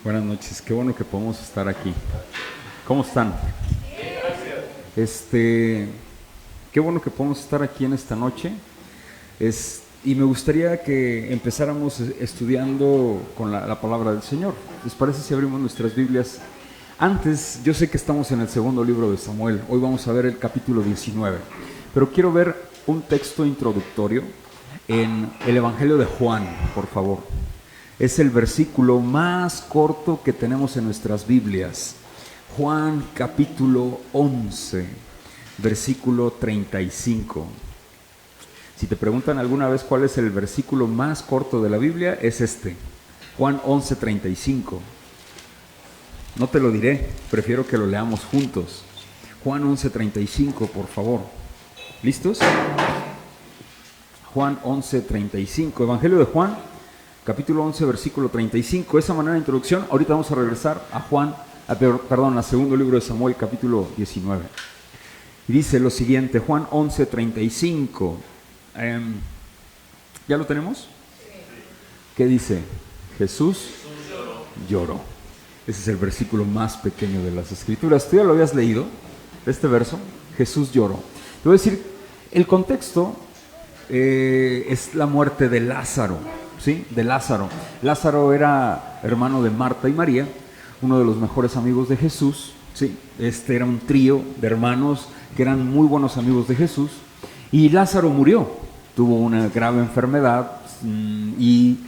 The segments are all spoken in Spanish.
Buenas noches, qué bueno que podemos estar aquí. ¿Cómo están? Qué bueno que podemos estar aquí en esta noche. Y me gustaría que empezáramos estudiando con la palabra del Señor. ¿Les parece si abrimos nuestras Biblias? Antes, yo sé que estamos en el segundo libro de Samuel. Hoy vamos a ver el capítulo 19. Pero quiero ver un texto introductorio en el Evangelio de Juan, por favor. Es el versículo más corto que tenemos en nuestras Biblias. Juan capítulo 11, versículo 35. Si te preguntan alguna vez cuál es el versículo más corto de la Biblia, es este. Juan 11, 35. No te lo diré, prefiero que lo leamos juntos. Juan 11, 35, por favor. ¿Listos? Juan 11, 35. Evangelio de Juan, capítulo 11, versículo 35. Esa manera de introducción. Ahorita vamos a regresar a segundo libro de Samuel, capítulo 19. Y dice lo siguiente, Juan 11, 35. ¿Ya lo tenemos? ¿Qué dice? Jesús lloró. Ese es el versículo más pequeño de las Escrituras. ¿Tú ya lo habías leído? Este verso, Jesús lloró. Te voy a decir, el contexto es la muerte de Lázaro. ¿Sí? De Lázaro. Lázaro era hermano de Marta y María, uno de los mejores amigos de Jesús. ¿Sí? Este era un trío de hermanos que eran muy buenos amigos de Jesús. Y Lázaro murió, tuvo una grave enfermedad y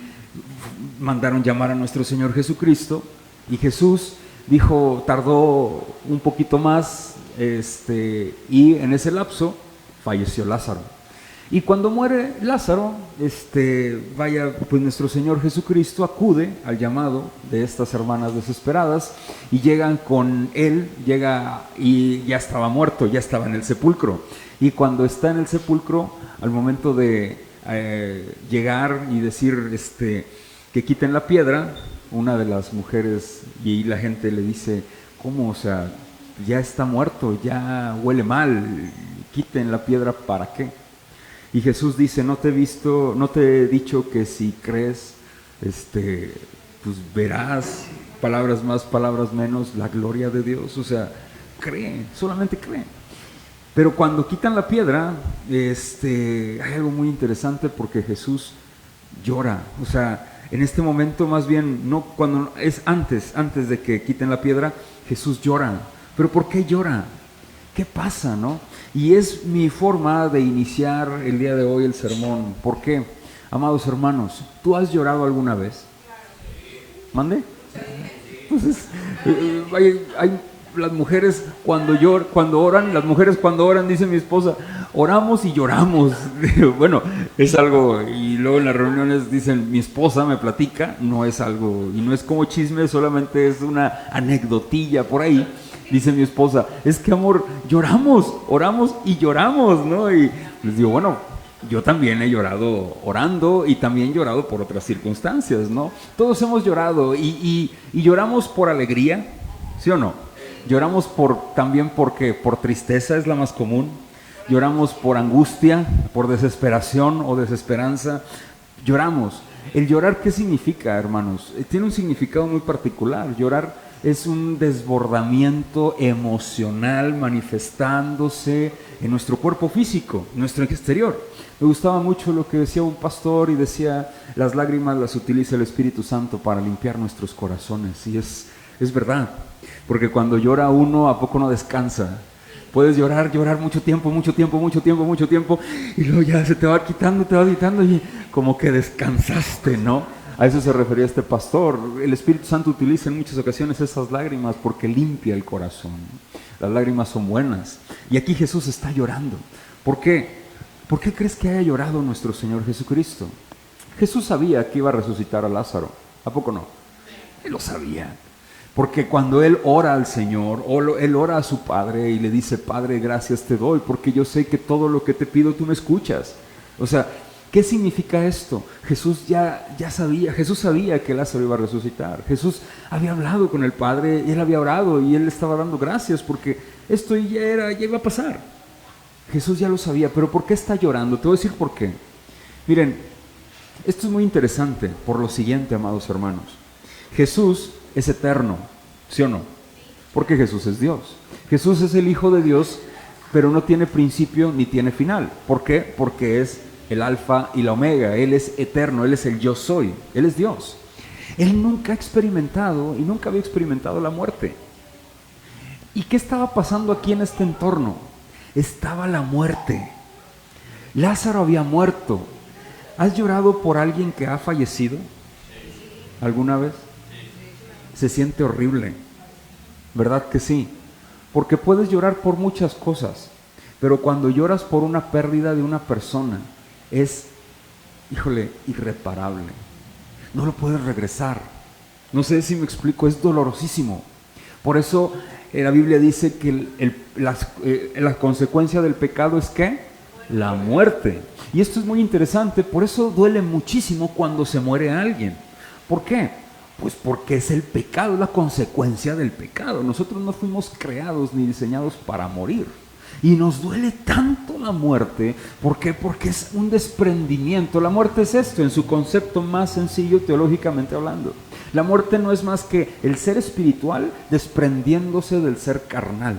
mandaron llamar a nuestro Señor Jesucristo. Y Jesús dijo, tardó un poquito más, y en ese lapso falleció Lázaro. Y cuando muere Lázaro, pues nuestro Señor Jesucristo acude al llamado de estas hermanas desesperadas y llegan con él, y ya estaba muerto, ya estaba en el sepulcro. Y cuando está en el sepulcro, al momento de llegar y decir que quiten la piedra, una de las mujeres y la gente le dice, ¿cómo? O sea, ya está muerto, ya huele mal, quiten la piedra, ¿para qué? Y Jesús dice, no te he dicho que si crees, pues verás, palabras más, palabras menos, la gloria de Dios. O sea, cree, solamente cree. Pero cuando quitan la piedra, hay algo muy interesante porque Jesús llora. O sea, en este momento más bien, no cuando es antes de que quiten la piedra, Jesús llora. ¿Pero por qué llora? ¿Qué pasa, no? Y es mi forma de iniciar el día de hoy el sermón. ¿Por qué? Amados hermanos, ¿tú has llorado alguna vez? ¿Mande? Entonces, hay las mujeres cuando oran, dice mi esposa, oramos y lloramos. Bueno, es algo, y luego en las reuniones dicen, mi esposa me platica, no es algo, y no es como chisme, solamente es una anecdotilla por ahí. Dice mi esposa, es que amor, lloramos, oramos y lloramos, ¿no? Y les digo, bueno, yo también he llorado orando y también he llorado por otras circunstancias, ¿no? Todos hemos llorado y lloramos por alegría, ¿sí o no? Lloramos también porque por tristeza es la más común. Lloramos por angustia, por desesperación o desesperanza. Lloramos. El llorar, ¿qué significa, hermanos? Tiene un significado muy particular. Llorar es un desbordamiento emocional manifestándose en nuestro cuerpo físico, en nuestro exterior. Me gustaba mucho lo que decía un pastor y decía, las lágrimas las utiliza el Espíritu Santo para limpiar nuestros corazones. Y es verdad, porque cuando llora uno, ¿a poco no descansa? Puedes llorar mucho tiempo, y luego ya se te va quitando y como que descansaste, ¿no? A eso se refería este pastor. El Espíritu Santo utiliza en muchas ocasiones esas lágrimas porque limpia el corazón. Las lágrimas son buenas. Y aquí Jesús está llorando. ¿Por qué? ¿Por qué crees que haya llorado nuestro Señor Jesucristo? Jesús sabía que iba a resucitar a Lázaro. ¿A poco no? Él lo sabía. Porque cuando Él ora al Señor, Él ora a su Padre y le dice, Padre, gracias te doy, porque yo sé que todo lo que te pido tú me escuchas. O sea, ¿qué significa esto? Jesús ya sabía, Jesús sabía que Lázaro iba a resucitar. Jesús había hablado con el Padre, y Él había orado y Él estaba dando gracias porque esto ya iba a pasar. Jesús ya lo sabía, pero ¿por qué está llorando? Te voy a decir por qué. Miren, esto es muy interesante por lo siguiente, amados hermanos. Jesús es eterno, ¿sí o no? Porque Jesús es Dios. Jesús es el Hijo de Dios, pero no tiene principio ni tiene final. ¿Por qué? Porque es el alfa y la omega. Él es eterno, Él es el yo soy, Él es Dios. Él nunca ha experimentado y nunca había experimentado la muerte. ¿Y qué estaba pasando aquí en este entorno? Estaba la muerte. Lázaro había muerto. ¿Has llorado por alguien que ha fallecido alguna vez? Se siente horrible, ¿verdad que sí? Porque puedes llorar por muchas cosas, pero cuando lloras por una pérdida de una persona, es, híjole, irreparable. No lo puedes regresar. No sé si me explico, es dolorosísimo. Por eso la Biblia dice que la consecuencia del pecado es ¿qué? La muerte. Y esto es muy interesante, por eso duele muchísimo cuando se muere alguien. ¿Por qué? Pues porque es el pecado, es la consecuencia del pecado. Nosotros no fuimos creados ni diseñados para morir. Y nos duele tanto la muerte. ¿Por qué? Porque es un desprendimiento. La muerte es esto, en su concepto más sencillo teológicamente hablando. La muerte no es más que el ser espiritual desprendiéndose del ser carnal.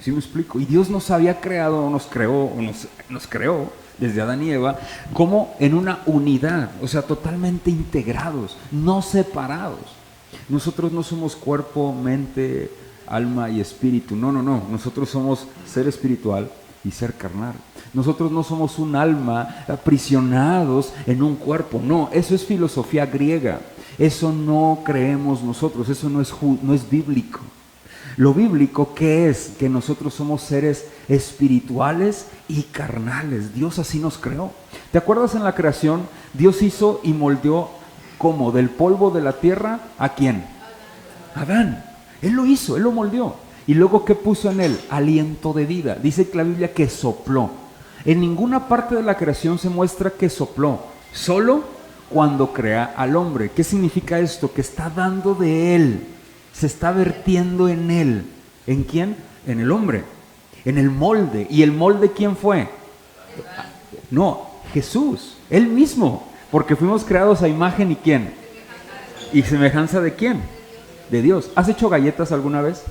¿Sí me explico? Y Dios nos había creado, nos creó desde Adán y Eva como en una unidad, o sea, totalmente integrados, no separados. Nosotros no somos cuerpo, mente, alma y espíritu. No. Nosotros somos ser espiritual y ser carnal. Nosotros no somos un alma aprisionados en un cuerpo. No, eso es filosofía griega. Eso no creemos nosotros. Eso no es bíblico. Lo bíblico, ¿qué es? Que nosotros somos seres espirituales y carnales. Dios así nos creó. ¿Te acuerdas en la creación? Dios hizo y moldeó ¿cómo? Del polvo de la tierra, ¿a quién? Adán. Él lo hizo, Él lo moldeó. Y luego, ¿qué puso en él? Aliento de vida. Dice que la Biblia que sopló. En ninguna parte de la creación se muestra que sopló. Solo cuando crea al hombre. ¿Qué significa esto? Que está dando de él. Se está vertiendo en él. ¿En quién? En el hombre. En el molde. ¿Y el molde quién fue? No, Jesús. Él mismo. Porque fuimos creados a imagen ¿y quién? ¿Y semejanza de quién? De Dios. ¿Has hecho galletas alguna vez?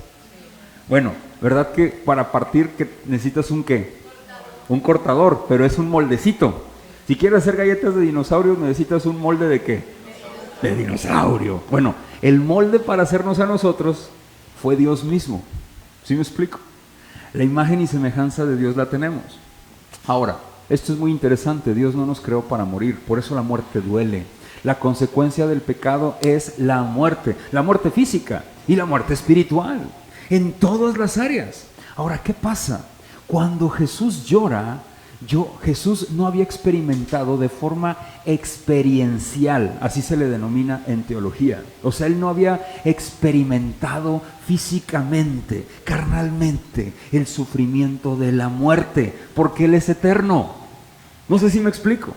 Bueno, ¿verdad que para partir que necesitas un qué? Un cortador, pero es un moldecito. Si quieres hacer galletas de dinosaurios necesitas un molde ¿de qué? De dinosaurio. Bueno, el molde para hacernos a nosotros fue Dios mismo. ¿Sí me explico? La imagen y semejanza de Dios la tenemos. Ahora, esto es muy interesante. Dios no nos creó para morir, por eso la muerte duele. La consecuencia del pecado es la muerte física y la muerte espiritual, en todas las áreas. Ahora, ¿qué pasa? Cuando Jesús llora, Jesús no había experimentado de forma experiencial, así se le denomina en teología. O sea, Él no había experimentado físicamente, carnalmente, el sufrimiento de la muerte, porque Él es eterno. No sé si me explico.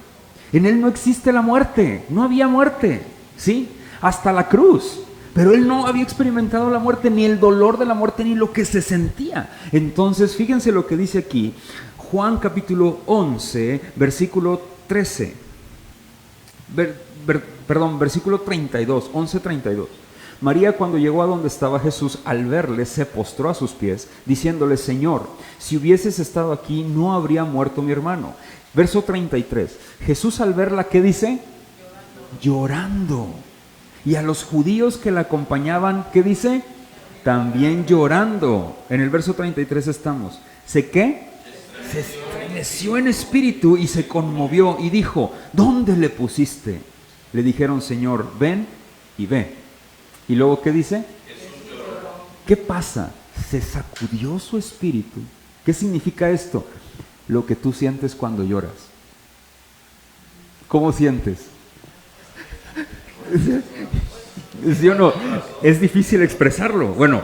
En Él no existe la muerte, no había muerte, ¿sí? Hasta la cruz. Pero Él no había experimentado la muerte, ni el dolor de la muerte, ni lo que se sentía. Entonces, fíjense lo que dice aquí, Juan capítulo 11, versículo 13. Versículo 32, 11:32. María, cuando llegó a donde estaba Jesús, al verle, se postró a sus pies, diciéndole: Señor, si hubieses estado aquí, no habría muerto mi hermano. Verso 33. Jesús, al verla, ¿qué dice? Llorando. Y a los judíos que la acompañaban, ¿qué dice? También llorando. En el verso 33 estamos. ¿Qué? Se estremeció en espíritu y se conmovió y dijo: ¿dónde le pusiste? Le dijeron: Señor, ven y ve. Y luego, ¿qué dice? ¿Qué pasa? Se sacudió su espíritu. ¿Qué significa esto? Lo que tú sientes cuando lloras. ¿Cómo sientes? ¿Sí o no? Es difícil expresarlo. Bueno,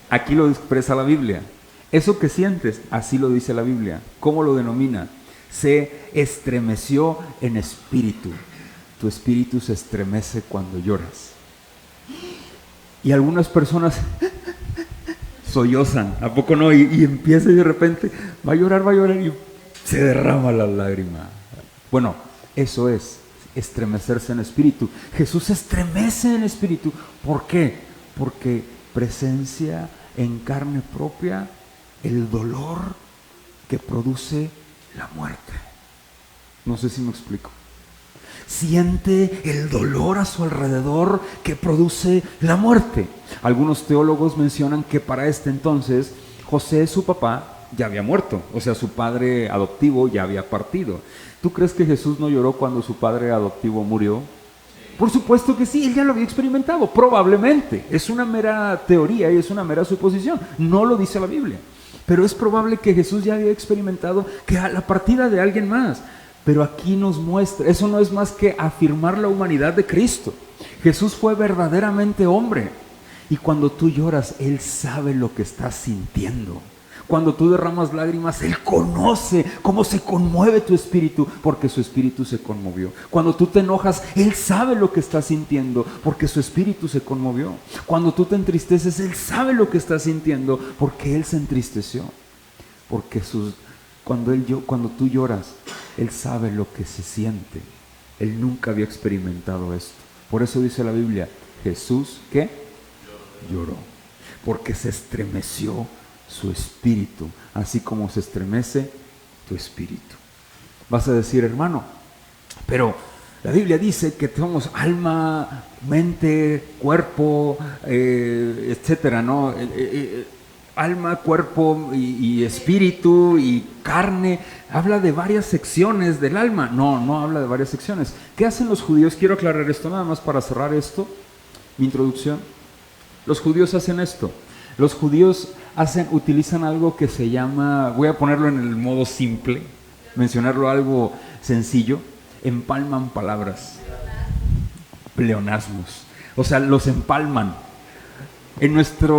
aquí lo expresa la Biblia. Eso que sientes, así lo dice la Biblia. ¿Cómo lo denomina? Se estremeció en espíritu. Tu espíritu se estremece cuando lloras. Y algunas personas sollozan, ¿a poco no? Y empieza y de repente va a llorar y se derrama la lágrima. Bueno, eso es estremecerse en espíritu. Jesús se estremece en espíritu. ¿Por qué? porque presencia en carne propia el dolor que produce la muerte. No sé si me explico. Siente el dolor a su alrededor que produce la muerte. Algunos teólogos mencionan que para este entonces José, su papá, ya había muerto, o sea, su padre adoptivo ya había partido. ¿Tú crees que Jesús no lloró cuando su padre adoptivo murió? Por supuesto que sí, él ya lo había experimentado, probablemente. Es una mera teoría y es una mera suposición, no lo dice la Biblia. Pero es probable que Jesús ya había experimentado que a la partida de alguien más. Pero aquí nos muestra, eso no es más que afirmar la humanidad de Cristo. Jesús fue verdaderamente hombre. Y cuando tú lloras, Él sabe lo que estás sintiendo. Cuando tú derramas lágrimas, Él conoce cómo se conmueve tu espíritu, porque su espíritu se conmovió. Cuando tú te enojas, Él sabe lo que estás sintiendo, porque su espíritu se conmovió. Cuando tú te entristeces, Él sabe lo que estás sintiendo, porque Él se entristeció. Porque cuando tú lloras, Él sabe lo que se siente. Él nunca había experimentado esto. Por eso dice la Biblia, Jesús, ¿qué? Lloró. Porque se estremeció su espíritu, así como se estremece tu espíritu. Vas a decir, hermano, pero la Biblia dice que somos alma, mente, cuerpo, etcétera, ¿no? Alma, cuerpo y espíritu y carne. Habla de varias secciones del alma. No habla de varias secciones. ¿Qué hacen los judíos? Quiero aclarar esto nada más para cerrar esto, mi introducción. Los judíos hacen esto. Los judíos utilizan algo que se llama, voy a ponerlo en el modo simple, mencionarlo algo sencillo, empalman palabras, pleonasmos, o sea, los empalman. En nuestra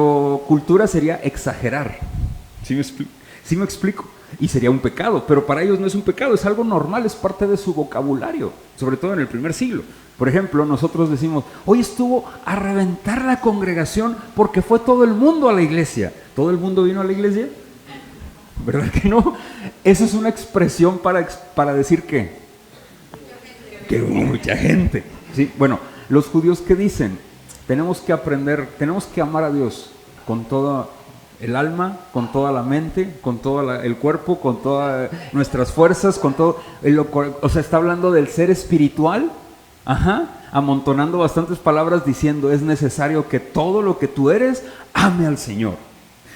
cultura sería exagerar, ¿sí me explico? Y sería un pecado, pero para ellos no es un pecado, es algo normal, es parte de su vocabulario, sobre todo en el primer siglo. Por ejemplo, nosotros decimos, hoy estuvo a reventar la congregación porque fue todo el mundo a la iglesia. ¿Todo el mundo vino a la iglesia? ¿Verdad que no? Esa es una expresión para decir que hubo mucha gente. ¿Sí? Bueno, los judíos, ¿qué dicen? Tenemos que aprender, tenemos que amar a Dios con toda el alma, con toda la mente, con todo el cuerpo, con todas nuestras fuerzas, con todo. O sea, está hablando del ser espiritual. Amontonando bastantes palabras diciendo es necesario que todo lo que tú eres ame al Señor.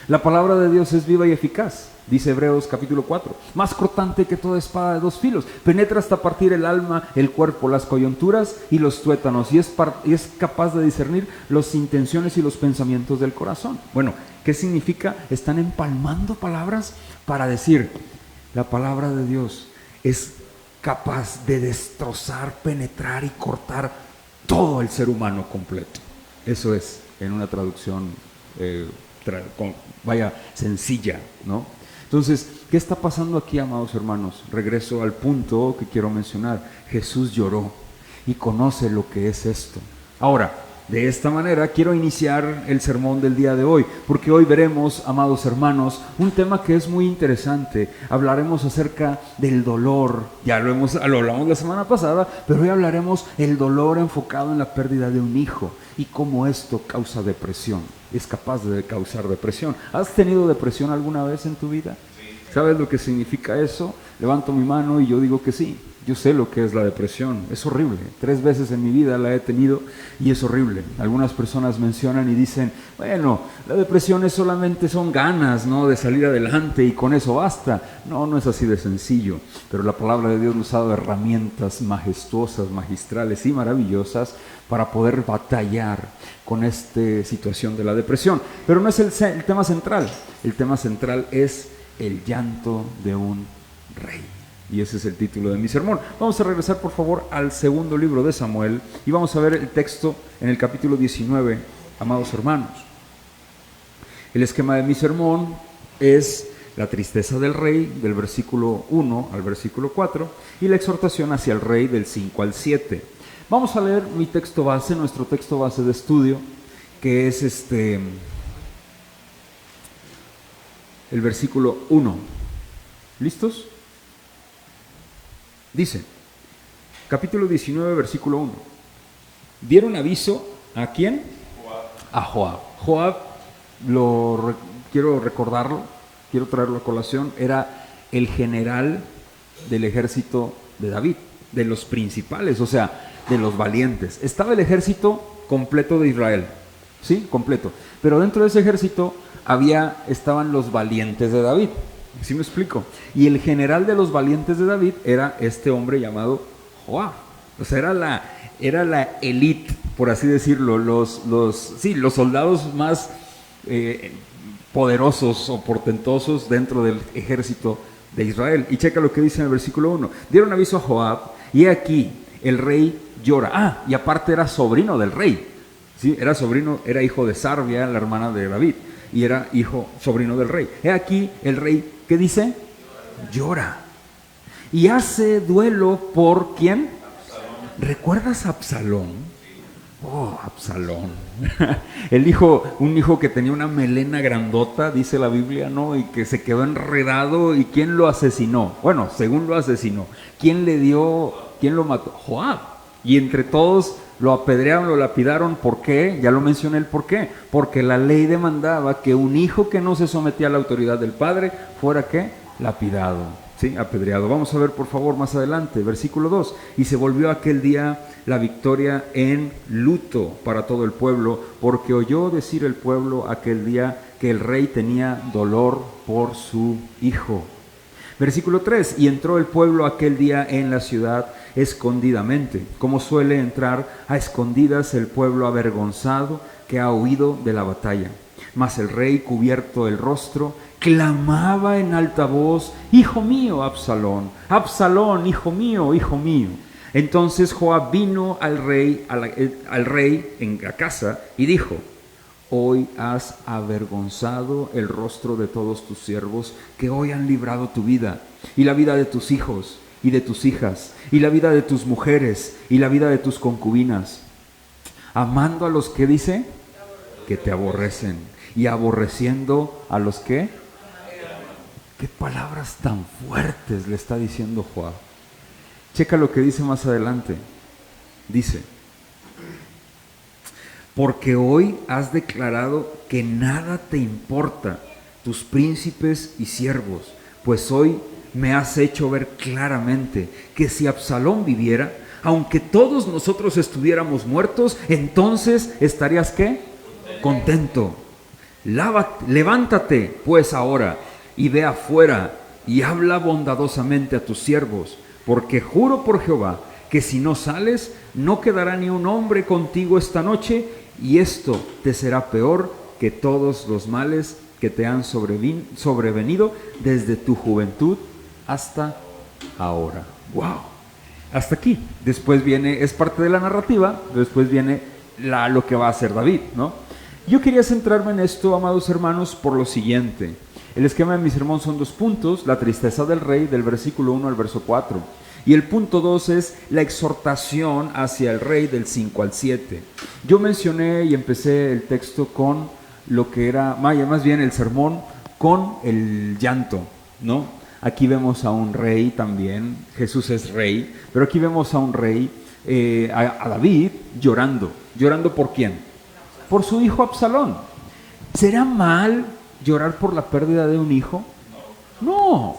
La palabra de Dios es viva y eficaz, dice Hebreos capítulo 4, más cortante que toda espada de dos filos, penetra hasta partir el alma, el cuerpo, las coyunturas y los tuétanos, y es capaz de discernir las intenciones y los pensamientos del corazón. Bueno, ¿qué significa? Están empalmando palabras para decir la palabra de Dios es capaz de destrozar, penetrar y cortar todo el ser humano completo. Eso es, en una traducción sencilla, ¿no? Entonces, ¿qué está pasando aquí, amados hermanos? Regreso al punto que quiero mencionar. Jesús lloró y conoce lo que es esto. Ahora, de esta manera quiero iniciar el sermón del día de hoy, porque hoy veremos, amados hermanos, un tema que es muy interesante. Hablaremos acerca del dolor, ya lo hablamos la semana pasada, pero hoy hablaremos el dolor enfocado en la pérdida de un hijo y cómo esto causa depresión, es capaz de causar depresión. ¿Has tenido depresión alguna vez en tu vida? ¿Sabes lo que significa eso? Levanto mi mano y yo digo que sí. Yo sé lo que es la depresión, es horrible. 3 veces en mi vida la he tenido y es horrible. Algunas personas mencionan y dicen, bueno, la depresión solamente son ganas, ¿no?, de salir adelante y con eso basta. No es así de sencillo, pero la palabra de Dios nos ha dado herramientas majestuosas, magistrales y maravillosas para poder batallar con esta situación de la depresión. Pero no es el tema central. El tema central es el llanto de un rey. Y ese es el título de mi sermón. Vamos a regresar, por favor, al segundo libro de Samuel y vamos a ver el texto en el capítulo 19, amados hermanos. El esquema de mi sermón es la tristeza del rey, del versículo 1 al versículo 4, y la exhortación hacia el rey del 5 al 7. Vamos a leer mi texto base, nuestro texto base de estudio, que es el versículo 1. ¿Listos? Dice, capítulo 19, versículo 1. Dieron aviso, ¿a quién? a Joab. Joab, quiero recordarlo, quiero traerlo a colación, era el general del ejército de David, de los principales, o sea, de los valientes. Estaba el ejército completo de Israel, ¿sí? Completo. Pero dentro de ese ejército estaban los valientes de David, ¿sí me explico? Y el general de los valientes de David era este hombre llamado Joab. O sea, era la élite, por así decirlo, los soldados más poderosos o portentosos dentro del ejército de Israel. Y checa lo que dice en el versículo 1. Dieron aviso a Joab, y he aquí, el rey llora. Y aparte era sobrino del rey. ¿Sí? Era hijo de Sarbia, la hermana de David, y era sobrino del rey. He aquí, el rey, ¿qué dice? Llora. Y hace duelo por ¿quién? ¿Recuerdas a Absalón? Oh, Absalón. Un hijo que tenía una melena grandota, dice la Biblia, ¿no? Y que se quedó enredado. ¿Y quién lo asesinó? Bueno, según lo asesinó. ¿Quién lo mató? Joab. Y entre todos lo apedrearon, lo lapidaron. ¿Por qué? Ya lo mencioné el por qué. Porque la ley demandaba que un hijo que no se sometía a la autoridad del padre fuera ¿qué? Lapidado. Sí, apedreado. Vamos a ver por favor más adelante, versículo 2. Y se volvió aquel día la victoria en luto para todo el pueblo, porque oyó decir el pueblo aquel día que el rey tenía dolor por su hijo. Versículo 3. Y entró el pueblo aquel día en la ciudad escondidamente, como suele entrar a escondidas el pueblo avergonzado que ha huido de la batalla. Mas el rey, cubierto el rostro, clamaba en alta voz: hijo mío, Absalón, Absalón, hijo mío, hijo mío. Entonces Joab vino al rey en la casa y dijo: hoy has avergonzado el rostro de todos tus siervos que hoy han librado tu vida y la vida de tus hijos y de tus hijas y la vida de tus mujeres y la vida de tus concubinas, amando a los que dice que te aborrecen y aborreciendo a los que... ¿Qué palabras tan fuertes le está diciendo Joab? Checa lo que dice más adelante. Dice: porque hoy has declarado que nada te importa, tus príncipes y siervos, pues hoy me has hecho ver claramente que si Absalón viviera, aunque todos nosotros estuviéramos muertos, entonces estarías ¿qué? Contento. Levántate pues ahora y ve afuera y habla bondadosamente a tus siervos, porque juro por Jehová que si no sales, no quedará ni un hombre contigo esta noche, y esto te será peor que todos los males que te han sobrevenido desde tu juventud hasta ahora. ¡Wow! Hasta aquí. Después viene, es parte de la narrativa, después viene lo que va a hacer David, ¿no? Yo quería centrarme en esto, amados hermanos, por lo siguiente. El esquema de mi sermón son 2 puntos: la tristeza del rey, del versículo 1 al verso 4. Y el punto 2 es la exhortación hacia el rey, del 5 al 7. Yo mencioné y empecé el texto con lo que era, más bien el sermón, con el llanto, ¿no? Aquí vemos a un rey también, Jesús es rey, pero aquí vemos a un rey, a David, llorando. ¿Llorando por quién? Por su hijo Absalón. ¿Será mal llorar por la pérdida de un hijo? No,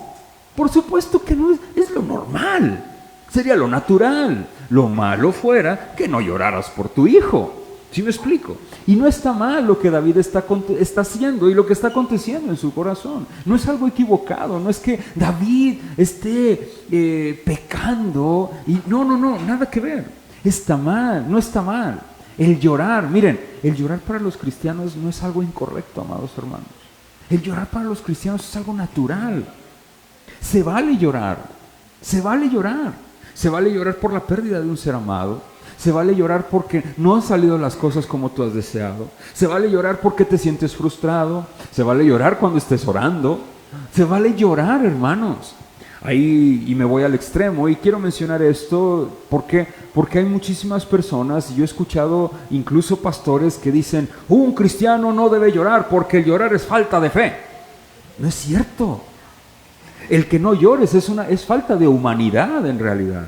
por supuesto que no, es lo normal, sería lo natural. Lo malo fuera que no lloraras por tu hijo. ¿Sí me explico? Y no está mal lo que David está haciendo y lo que está aconteciendo en su corazón. No es algo equivocado, no es que David esté pecando. Y no, nada que ver. Está mal, no está mal. El llorar, miren, el llorar para los cristianos no es algo incorrecto, amados hermanos. El llorar para los cristianos es algo natural. Se vale llorar, se vale llorar. Se vale llorar por la pérdida de un ser amado. Se vale llorar porque no han salido las cosas como tú has deseado. Se vale llorar porque te sientes frustrado. Se vale llorar cuando estés orando. Se vale llorar, hermanos. Ahí, y me voy al extremo, y quiero mencionar esto porque hay muchísimas personas, y yo he escuchado incluso pastores que dicen: un cristiano no debe llorar porque el llorar es falta de fe. No es cierto. El que no llores es falta de humanidad en realidad.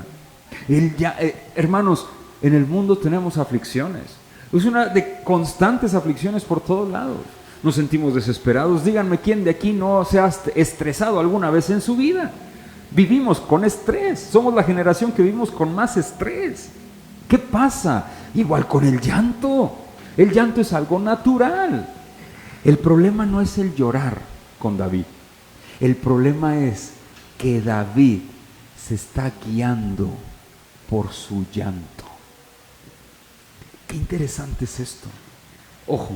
Hermanos, en el mundo tenemos aflicciones. Es una de constantes aflicciones por todos lados. Nos sentimos desesperados. Díganme quién de aquí no se ha estresado alguna vez en su vida. Vivimos con estrés. Somos la generación que vivimos con más estrés. ¿Qué pasa? Igual con el llanto. El llanto es algo natural. El problema no es el llorar con David. El problema es que David se está guiando por su llanto. Qué interesante es esto. Ojo,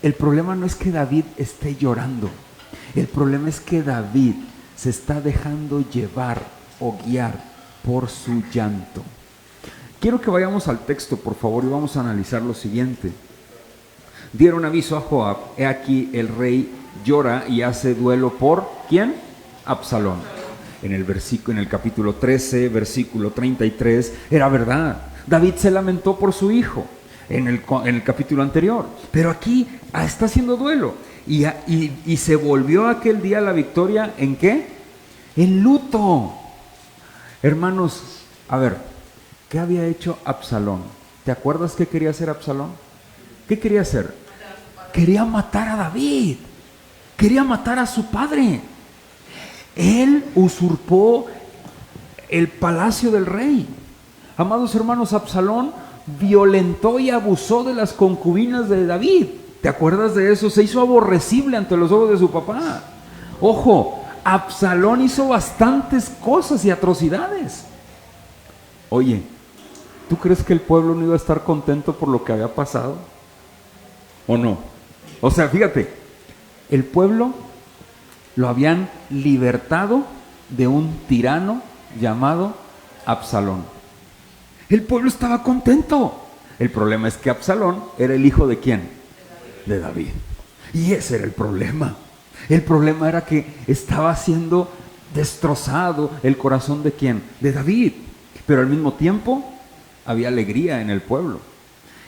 el problema no es que David esté llorando. El problema es que David se está dejando llevar o guiar por su llanto. Quiero que vayamos al texto, por favor, y vamos a analizar lo siguiente. Dieron aviso a Joab, he aquí el rey llora y hace duelo por, ¿quién? Absalón. En el capítulo 13, versículo 33, era verdad. David se lamentó por su hijo en el capítulo anterior, pero aquí está haciendo duelo. Y se volvió aquel día la victoria, ¿en qué? En luto. Hermanos, a ver, ¿qué había hecho Absalón? ¿Te acuerdas qué quería hacer Absalón? ¿Qué quería hacer? Quería matar a David. Quería matar a su padre. Él usurpó el palacio del rey. Amados hermanos, Absalón violentó y abusó de las concubinas de David. ¿Te acuerdas de eso? Se hizo aborrecible ante los ojos de su papá. Ojo, Absalón hizo bastantes cosas y atrocidades. Oye, ¿tú crees que el pueblo no iba a estar contento por lo que había pasado? ¿O no? O sea, fíjate, el pueblo lo habían libertado de un tirano llamado Absalón. El pueblo estaba contento. El problema es que Absalón era el hijo ¿de quién? De David. Y ese era el problema. El problema era que estaba siendo destrozado el corazón ¿de quién? De David. Pero al mismo tiempo había alegría en el pueblo.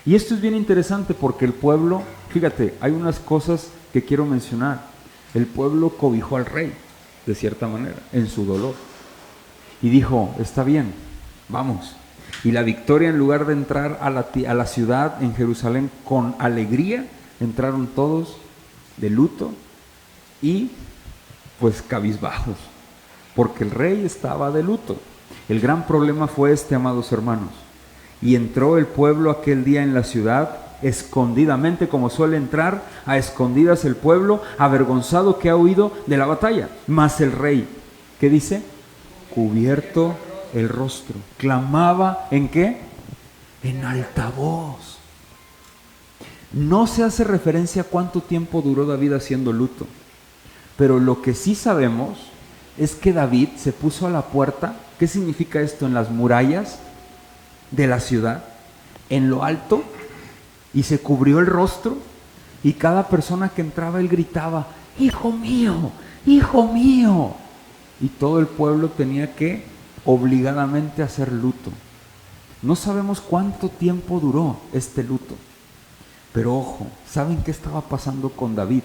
Y esto es bien interesante porque el pueblo, fíjate, hay unas cosas que quiero mencionar. El pueblo cobijó al rey, de cierta manera, en su dolor. Y dijo, está bien, vamos. Y la victoria, en lugar de entrar a la ciudad en Jerusalén con alegría, entraron todos de luto y pues cabizbajos, porque el rey estaba de luto. El gran problema fue este, amados hermanos. Y entró el pueblo aquel día en la ciudad, escondidamente, como suele entrar a escondidas el pueblo, avergonzado que ha huido de la batalla. Mas el rey, ¿qué dice? Cubierto el rostro. Clamaba, ¿en qué? En alta voz. No se hace referencia a cuánto tiempo duró David haciendo luto. Pero lo que sí sabemos es que David se puso a la puerta. ¿Qué significa esto? En las murallas de la ciudad, en lo alto, y se cubrió el rostro, y cada persona que entraba él gritaba, hijo mío, hijo mío, y todo el pueblo tenía que obligadamente hacer luto. No sabemos cuánto tiempo duró este luto, pero ojo, ¿saben qué estaba pasando con David?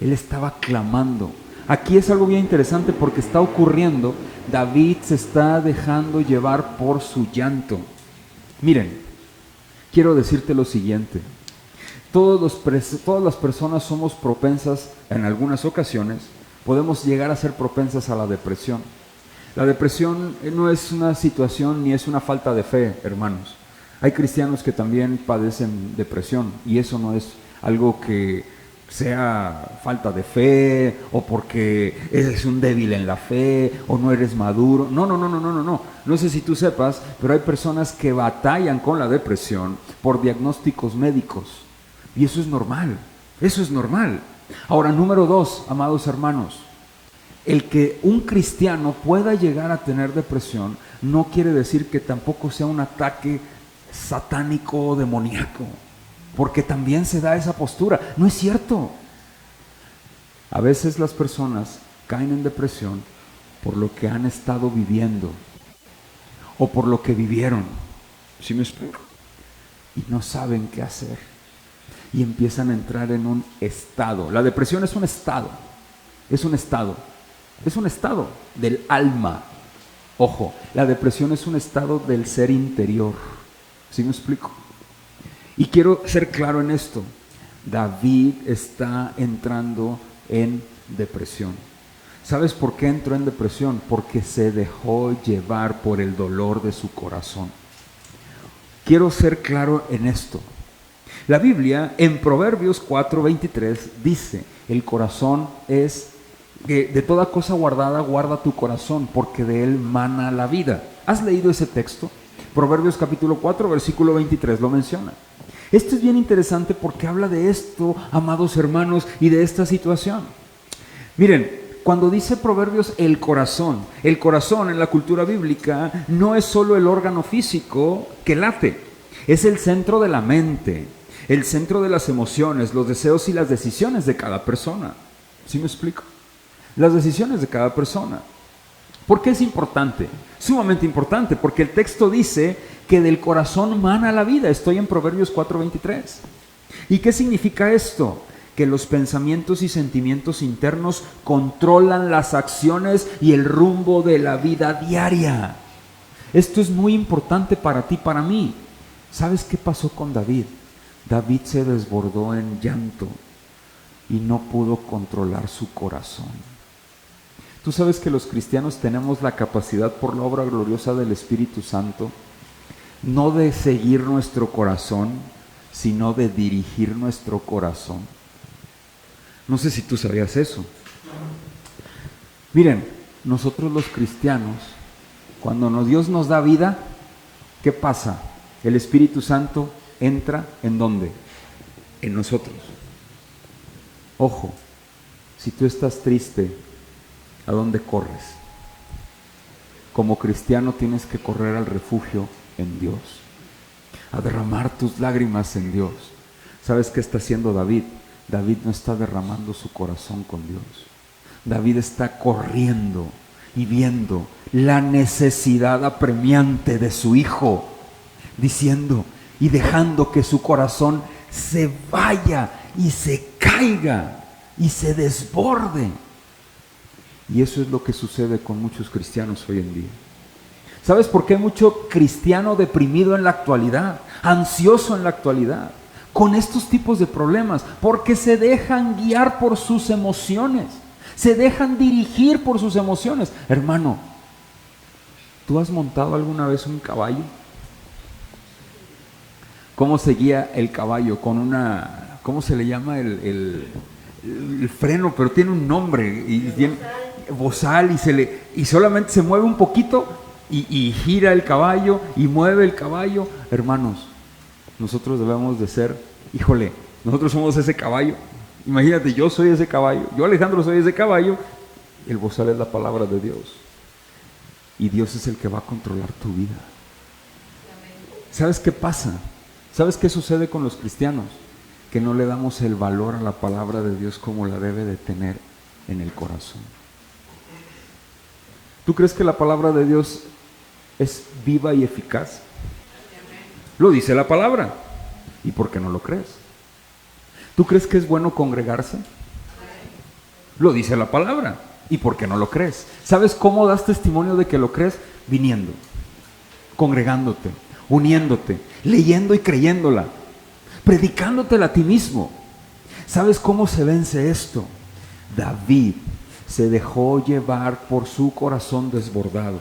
Él estaba clamando. Aquí es algo bien interesante porque está ocurriendo, David se está dejando llevar por su llanto. Miren, quiero decirte lo siguiente. Todas las personas somos propensas, en algunas ocasiones, podemos llegar a ser propensas a la depresión. La depresión no es una situación ni es una falta de fe, hermanos. Hay cristianos que también padecen depresión y eso no es algo que sea falta de fe o porque eres un débil en la fe o no eres maduro. No. No sé si tú sepas, pero hay personas que batallan con la depresión por diagnósticos médicos y eso es normal, eso es normal. Ahora, número 2, amados hermanos, el que un cristiano pueda llegar a tener depresión no quiere decir que tampoco sea un ataque satánico o demoníaco, porque también se da esa postura. No es cierto. A veces las personas caen en depresión por lo que han estado viviendo o por lo que vivieron. ¿Sí me explico? Y no saben qué hacer. Y empiezan a entrar en un estado. La depresión es un estado. Es un estado. Es un estado del alma. Ojo, la depresión es un estado del ser interior. ¿Sí me explico? Y quiero ser claro en esto. David está entrando en depresión. ¿Sabes por qué entró en depresión? Porque se dejó llevar por el dolor de su corazón. Quiero ser claro en esto. La Biblia en Proverbios 4:23 dice, el corazón es, que de toda cosa guardada, guarda tu corazón, porque de él mana la vida. ¿Has leído ese texto? Proverbios capítulo 4, versículo 23 lo menciona. Esto es bien interesante porque habla de esto, amados hermanos, y de esta situación. Miren, cuando dice Proverbios el corazón en la cultura bíblica no es solo el órgano físico que late, es el centro de la mente, el centro de las emociones, los deseos y las decisiones de cada persona. ¿Sí me explico? Las decisiones de cada persona. ¿Por qué es importante? Sumamente importante, porque el texto dice que del corazón mana la vida. Estoy en Proverbios 4:23. ¿Y qué significa esto? Que los pensamientos y sentimientos internos controlan las acciones y el rumbo de la vida diaria. Esto es muy importante para ti, para mí. ¿Sabes qué pasó con David? David se desbordó en llanto y no pudo controlar su corazón. Tú sabes que los cristianos tenemos la capacidad por la obra gloriosa del Espíritu Santo, no de seguir nuestro corazón, sino de dirigir nuestro corazón. No sé si tú sabías eso. Miren, nosotros los cristianos, cuando Dios nos da vida, ¿qué pasa? El Espíritu Santo entra ¿en dónde? En nosotros. Ojo, si tú estás triste, ¿a dónde corres? Como cristiano tienes que correr al refugio en Dios, a derramar tus lágrimas en Dios. ¿Sabes qué está haciendo David? David no está derramando su corazón con Dios. David está corriendo y viendo la necesidad apremiante de su hijo, diciendo y dejando que su corazón se vaya y se caiga y se desborde. Y eso es lo que sucede con muchos cristianos hoy en día. ¿Sabes por qué hay mucho cristiano deprimido en la actualidad, ansioso en la actualidad, con estos tipos de problemas? Porque se dejan guiar por sus emociones, se dejan dirigir por sus emociones. Hermano, ¿tú has montado alguna vez un caballo? ¿Cómo se guía el caballo? Con una, ¿cómo se le llama el freno? Pero tiene un nombre, y tiene bozal, y solamente se mueve un poquito y gira el caballo y mueve el caballo. Hermanos, nosotros debemos de ser, nosotros somos ese caballo. Imagínate, yo soy ese caballo, yo Alejandro soy ese caballo. El bozal es la palabra de Dios y Dios es el que va a controlar tu vida. ¿Sabes qué pasa? ¿Sabes qué sucede con los cristianos? Que no le damos el valor a la palabra de Dios como la debe de tener en el corazón. ¿Tú crees que la palabra de Dios es viva y eficaz? Lo dice la palabra. ¿Y por qué no lo crees? ¿Tú crees que es bueno congregarse? Lo dice la palabra. ¿Y por qué no lo crees? ¿Sabes cómo das testimonio de que lo crees? Viniendo, congregándote, uniéndote, leyendo y creyéndola, predicándotela a ti mismo. ¿Sabes cómo se vence esto? David se dejó llevar por su corazón desbordado.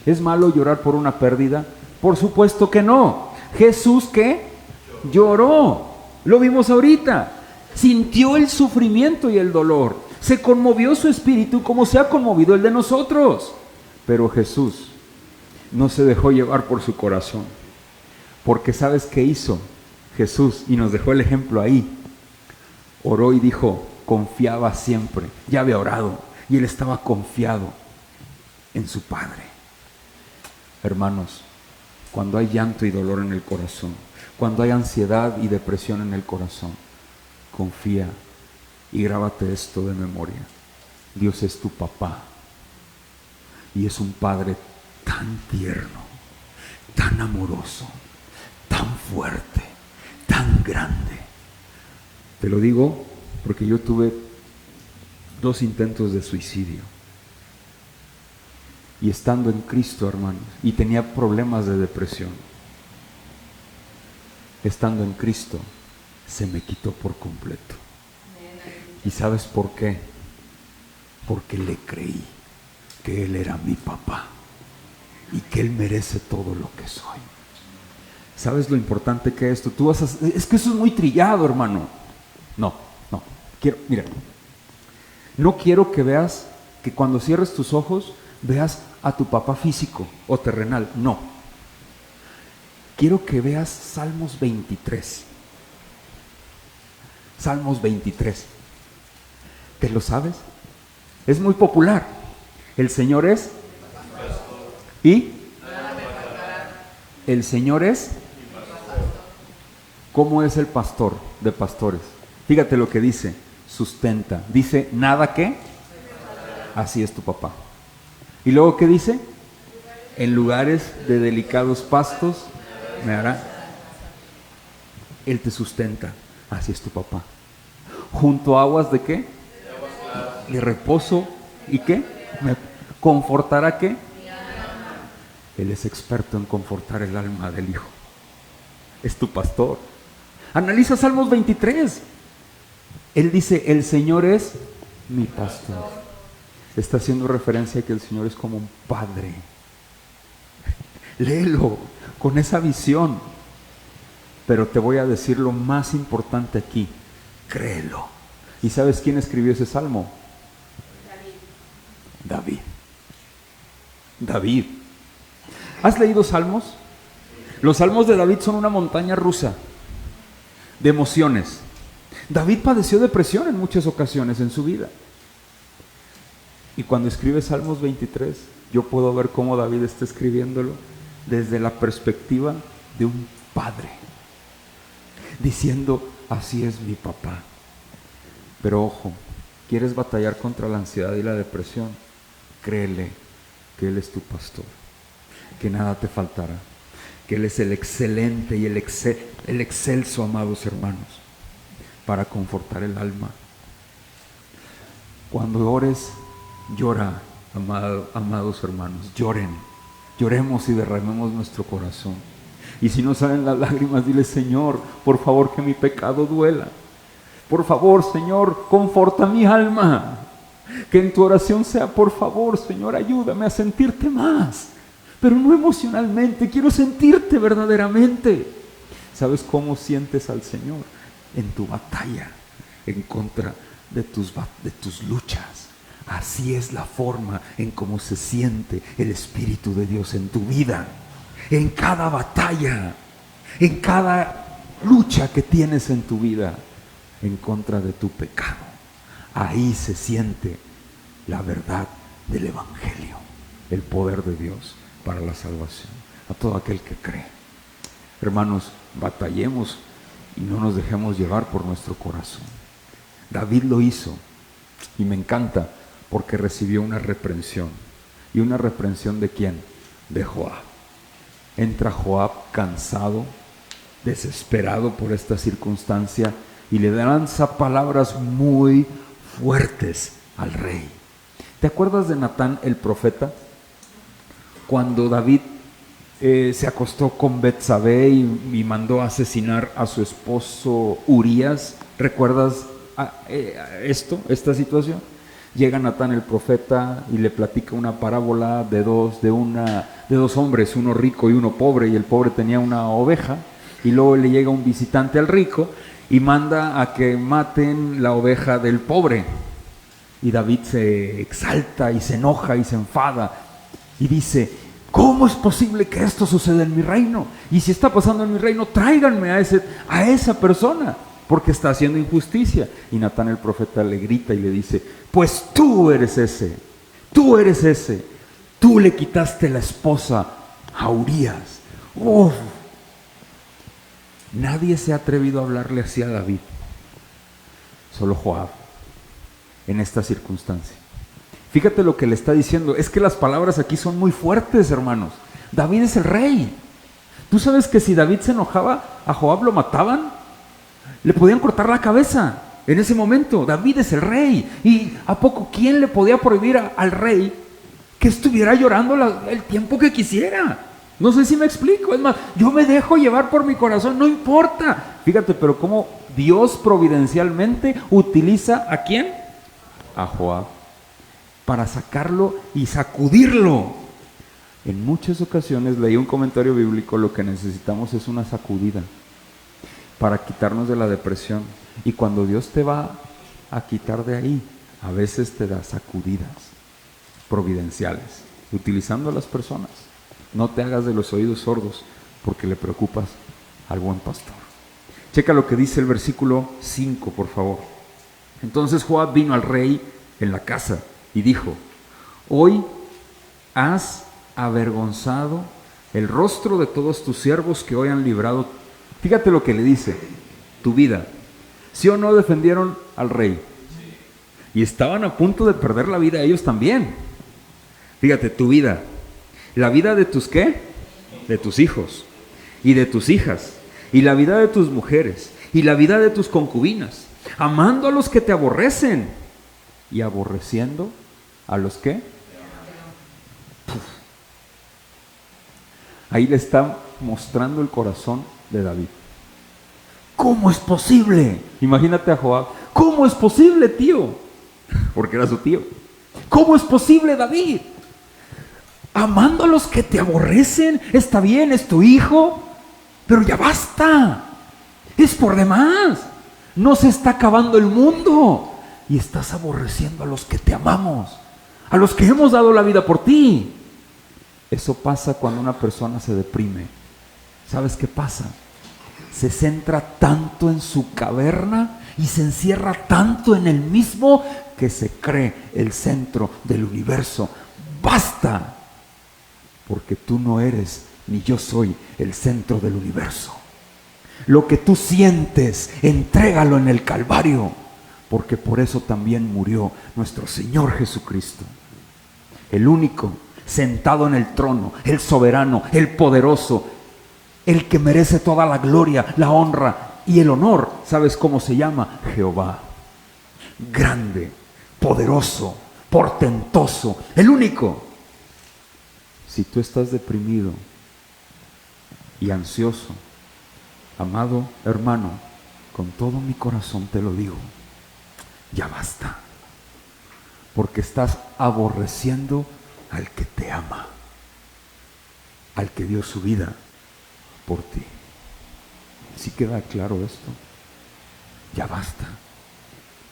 ¿Es malo llorar por una pérdida? Por supuesto que no. Jesús, ¿qué? Lloró. Lo vimos ahorita. Sintió el sufrimiento y el dolor. Se conmovió su espíritu como se ha conmovido el de nosotros. Pero Jesús no se dejó llevar por su corazón. Porque ¿sabes qué hizo Jesús? Y nos dejó el ejemplo ahí. Oró y dijo, confiaba siempre. Ya había orado y él estaba confiado en su Padre. Hermanos, cuando hay llanto y dolor en el corazón, cuando hay ansiedad y depresión en el corazón, confía y grábate esto de memoria. Dios es tu papá y es un Padre tan tierno, tan amoroso, tan fuerte, tan grande. Te lo digo porque yo tuve 2 intentos de suicidio. Y estando en Cristo, hermanos, y tenía problemas de depresión. estando en Cristo, se me quitó por completo. ¿Y sabes por qué? Porque le creí que Él era mi papá y que Él merece todo lo que soy. ¿Sabes lo importante que es esto? Es que eso es muy trillado, hermano. No. Mira, no quiero que veas, que cuando cierres tus ojos, veas a tu papá físico o terrenal. No. Quiero que veas Salmos 23. Salmos 23. ¿Te lo sabes? Es muy popular. El Señor es. ¿Y? El Señor es. ¿Cómo es el pastor de pastores? Fíjate lo que dice. Sustenta. Dice, nada que. Así es tu papá. ¿Y luego qué dice? En lugares de delicados pastos me hará. Él te sustenta. Así es tu papá. Junto a aguas de qué? De reposo. ¿Y qué? ¿Me confortará qué? Él es experto en confortar el alma del hijo. Es tu pastor. Analiza Salmos 23. Él dice, el Señor es mi pastor. Está haciendo referencia a que el Señor es como un padre. Léelo con esa visión. Pero te voy a decir lo más importante aquí. Créelo. ¿Y sabes quién escribió ese salmo? David. ¿Has leído salmos? Los salmos de David son una montaña rusa de emociones. David padeció depresión en muchas ocasiones en su vida. Y cuando escribe Salmos 23, yo puedo ver cómo David está escribiéndolo desde la perspectiva de un padre, diciendo, así es mi papá. Pero ojo, ¿quieres batallar contra la ansiedad y la depresión? Créele que Él es tu pastor, que nada te faltará, que Él es el excelente y el excelso, amados hermanos, para confortar el alma. Cuando ores, llora, amados hermanos, lloremos y derramemos nuestro corazón. Y si no salen las lágrimas, dile, Señor, por favor que mi pecado duela. Por favor, Señor, conforta mi alma. Que en tu oración sea, por favor, Señor, ayúdame a sentirte más. Pero no emocionalmente, quiero sentirte verdaderamente. ¿Sabes cómo sientes al Señor? En tu batalla, en contra de tus luchas. Así es la forma en cómo se siente el Espíritu de Dios en tu vida. En cada batalla, en cada lucha que tienes en tu vida, en contra de tu pecado. Ahí se siente la verdad del Evangelio, el poder de Dios para la salvación a todo aquel que cree. Hermanos, batallemos y no nos dejemos llevar por nuestro corazón. David lo hizo y me encanta porque recibió una reprensión. ¿Y una reprensión de quién? De Joab. Entra Joab cansado, desesperado por esta circunstancia y le lanza palabras muy fuertes al rey. ¿Te acuerdas de Natán el profeta? Cuando David se acostó con Betsabé y mandó a asesinar a su esposo Urías. ¿Recuerdas esta situación? Llega Natán el profeta y le platica una parábola de dos hombres, uno rico y uno pobre, y el pobre tenía una oveja, y luego le llega un visitante al rico y manda a que maten la oveja del pobre. Y David se exalta y se enoja y se enfada y dice, ¿cómo es posible que esto suceda en mi reino? Y si está pasando en mi reino, tráiganme a esa persona, porque está haciendo injusticia. Y Natán el profeta le grita y le dice, pues tú eres ese, tú le quitaste la esposa a Urías. Uf. Nadie se ha atrevido a hablarle así a David, solo Joab, en esta circunstancia. Fíjate lo que le está diciendo, es que las palabras aquí son muy fuertes, hermanos. David es el rey. ¿Tú sabes que si David se enojaba, a Joab lo mataban? Le podían cortar la cabeza en ese momento. David es el rey. ¿Y a poco quién le podía prohibir al rey que estuviera llorando el tiempo que quisiera? No sé si me explico. Es más, yo me dejo llevar por mi corazón, no importa. Fíjate, pero cómo Dios providencialmente utiliza ¿a quién? A Joab, para sacarlo y sacudirlo. En muchas ocasiones leí un comentario bíblico, lo que necesitamos es una sacudida para quitarnos de la depresión. Y cuando Dios te va a quitar de ahí, a veces te da sacudidas providenciales, utilizando a las personas. No te hagas de los oídos sordos porque le preocupas al buen pastor. Checa lo que dice el versículo 5, por favor. Entonces Joab vino al rey en la casa y dijo: hoy has avergonzado el rostro de todos tus siervos que hoy han librado. Fíjate lo que le dice: tu vida. ¿Sí o no defendieron al rey? Y estaban a punto de perder la vida ellos también. Fíjate, tu vida. La vida de tus ¿qué? De tus hijos y de tus hijas, y la vida de tus mujeres, y la vida de tus concubinas, amando a los que te aborrecen y aborreciendo a los que. Ahí le está mostrando el corazón de David. ¿Cómo es posible? Imagínate a Joab. ¿Cómo es posible, tío? Porque era su tío. ¿Cómo es posible, David? Amando a los que te aborrecen. Está bien, es tu hijo, pero ya basta. Es por demás. No se está acabando el mundo y estás aborreciendo a los que te amamos, a los que hemos dado la vida por ti. Eso pasa cuando una persona se deprime. ¿Sabes qué pasa? Se centra tanto en su caverna y se encierra tanto en él mismo que se cree el centro del universo. ¡Basta! Porque tú no eres ni yo soy el centro del universo. Lo que tú sientes, entrégalo en el Calvario, porque por eso también murió nuestro Señor Jesucristo. El único sentado en el trono, el soberano, el poderoso, el que merece toda la gloria, la honra y el honor. ¿Sabes cómo se llama? Jehová. Grande, poderoso, portentoso, el único. Si tú estás deprimido y ansioso, amado hermano, con todo mi corazón te lo digo, ya basta, porque estás aborreciendo al que te ama, al que dio su vida por ti. ¿Sí queda claro esto? Ya basta.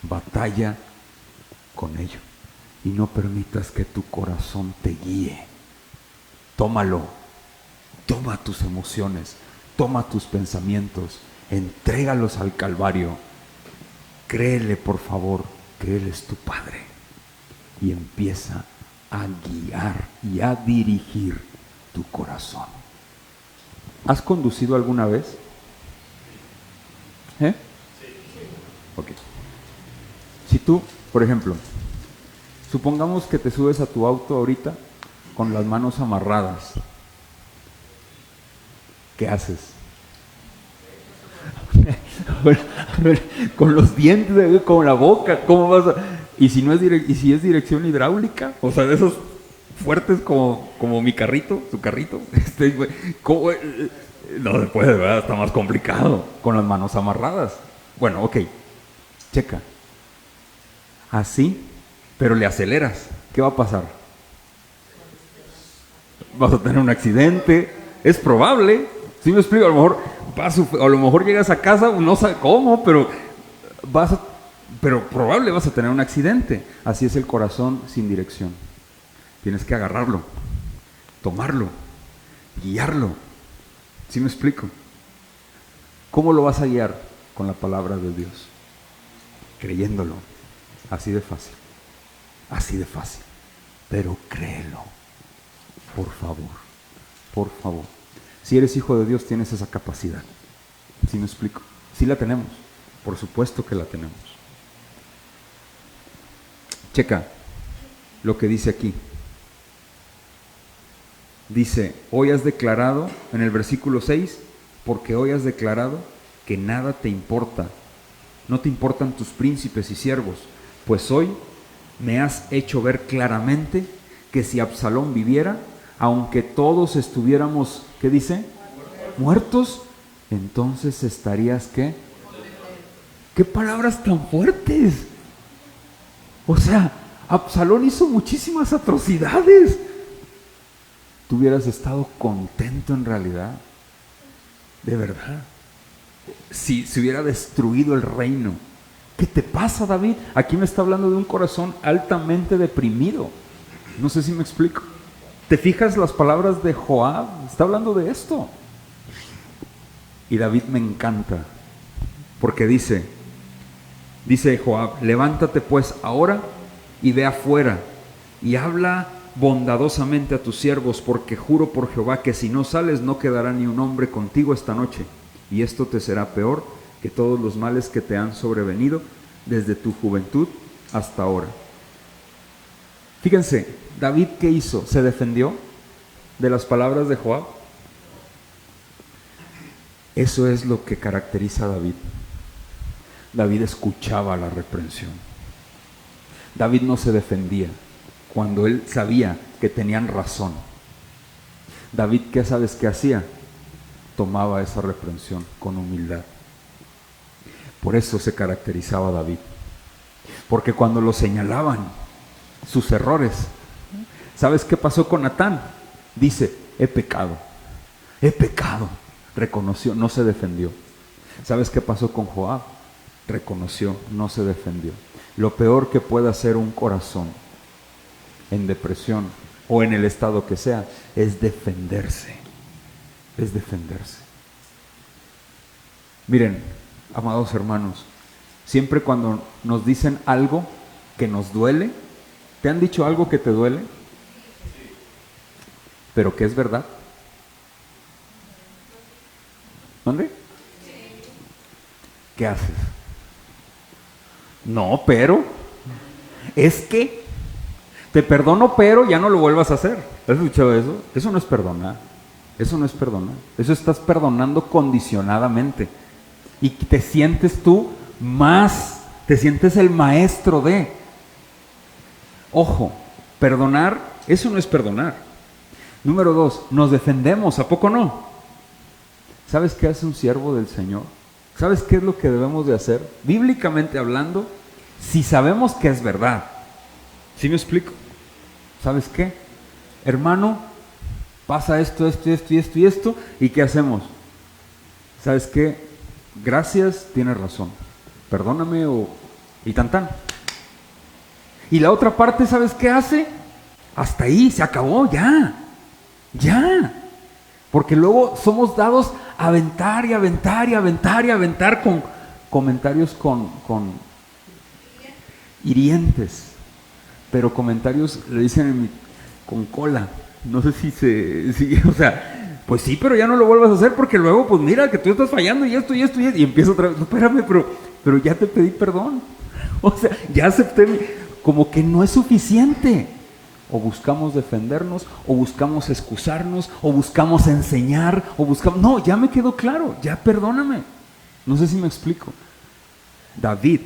Batalla con ello y no permitas que tu corazón te guíe. Tómalo, toma tus emociones, toma tus pensamientos, entrégalos al Calvario. Créele, por favor, que Él es tu Padre y empieza a guiar y a dirigir tu corazón. ¿Has conducido alguna vez? Sí. Ok. Si tú, por ejemplo, supongamos que te subes a tu auto ahorita con las manos amarradas, ¿qué haces? Con los dientes, con la boca, ¿cómo vas a...? Y si es dirección hidráulica, o sea, de esos fuertes como mi carrito, su carrito, ¿cómo? No se puede, ¿verdad? Está más complicado con las manos amarradas. Bueno, ok, checa. Así, pero le aceleras, ¿qué va a pasar? Vas a tener un accidente, es probable. ¿Sí me explico? A lo mejor llegas a casa, no sabes cómo, pero probable vas a tener un accidente. Así es el corazón sin dirección. Tienes que agarrarlo, tomarlo, guiarlo. ¿Sí me explico? ¿Cómo lo vas a guiar? Con la palabra de Dios, creyéndolo. Así de fácil, así de fácil. Pero créelo, por favor, por favor. Si eres hijo de Dios, tienes esa capacidad. ¿Sí me explico? Sí la tenemos, por supuesto que la tenemos. Checa lo que dice aquí. Dice, hoy has declarado, en el versículo 6, porque hoy has declarado que nada te importa, no te importan tus príncipes y siervos, pues hoy me has hecho ver claramente que si Absalón viviera, aunque todos estuviéramos, ¿qué dice? Muertos, entonces estarías, ¿qué? ¿Qué palabras tan fuertes? O sea, Absalón hizo muchísimas atrocidades. ¿Tú hubieras estado contento en realidad? De verdad. Si se hubiera destruido el reino. ¿Qué te pasa, David? Aquí me está hablando de un corazón altamente deprimido. No sé si me explico. ¿Te fijas las palabras de Joab? Está hablando de esto. Y David me encanta. Porque dice Joab, levántate pues ahora y ve afuera y habla bondadosamente a tus siervos, porque juro por Jehová que si no sales no quedará ni un hombre contigo esta noche, y esto te será peor que todos los males que te han sobrevenido desde tu juventud hasta ahora. Fíjense, David, ¿qué hizo? ¿Se defendió de las palabras de Joab? Eso es lo que caracteriza a David. David escuchaba la reprensión. David no se defendía cuando él sabía que tenían razón. David, ¿qué sabes que hacía? Tomaba esa reprensión con humildad. Por eso se caracterizaba David. Porque cuando lo señalaban sus errores, ¿sabes qué pasó con Natán? Dice, he pecado. Reconoció, no se defendió. ¿Sabes qué pasó con Joab? Reconoció, no se defendió. Lo peor que puede hacer un corazón en depresión o en el estado que sea es defenderse. Es defenderse. Miren, amados hermanos, siempre cuando nos dicen algo que nos duele, ¿te han dicho algo que te duele? ¿Pero que es verdad? ¿Dónde? ¿Qué haces? No, pero es que te perdono, pero ya no lo vuelvas a hacer. ¿Has escuchado eso? Eso no es perdonar. Eso no es perdonar. Eso estás perdonando condicionadamente. Y te sientes tú más, te sientes el maestro de. Ojo, perdonar, eso no es perdonar. Número 2, nos defendemos, ¿a poco no? ¿Sabes qué hace un siervo del Señor? ¿Sabes qué es lo que debemos de hacer? Bíblicamente hablando, si sabemos que es verdad. ¿Sí me explico? ¿Sabes qué? Hermano, pasa esto, ¿y qué hacemos? ¿Sabes qué? Gracias, tienes razón. Perdóname y tan. Y la otra parte, ¿sabes qué hace? Hasta ahí, se acabó, ya. Porque luego somos dados a aventar con comentarios con hirientes. Pero comentarios, le dicen con cola. No sé si o sea, pues sí, pero ya no lo vuelvas a hacer porque luego, pues mira, que tú estás fallando y esto, y empieza otra vez. No, espérame, pero ya te pedí perdón. O sea, ya acepté, como que no es suficiente. O buscamos defendernos, o buscamos excusarnos, o buscamos enseñar, no, ya me quedó claro, ya perdóname. No sé si me explico. David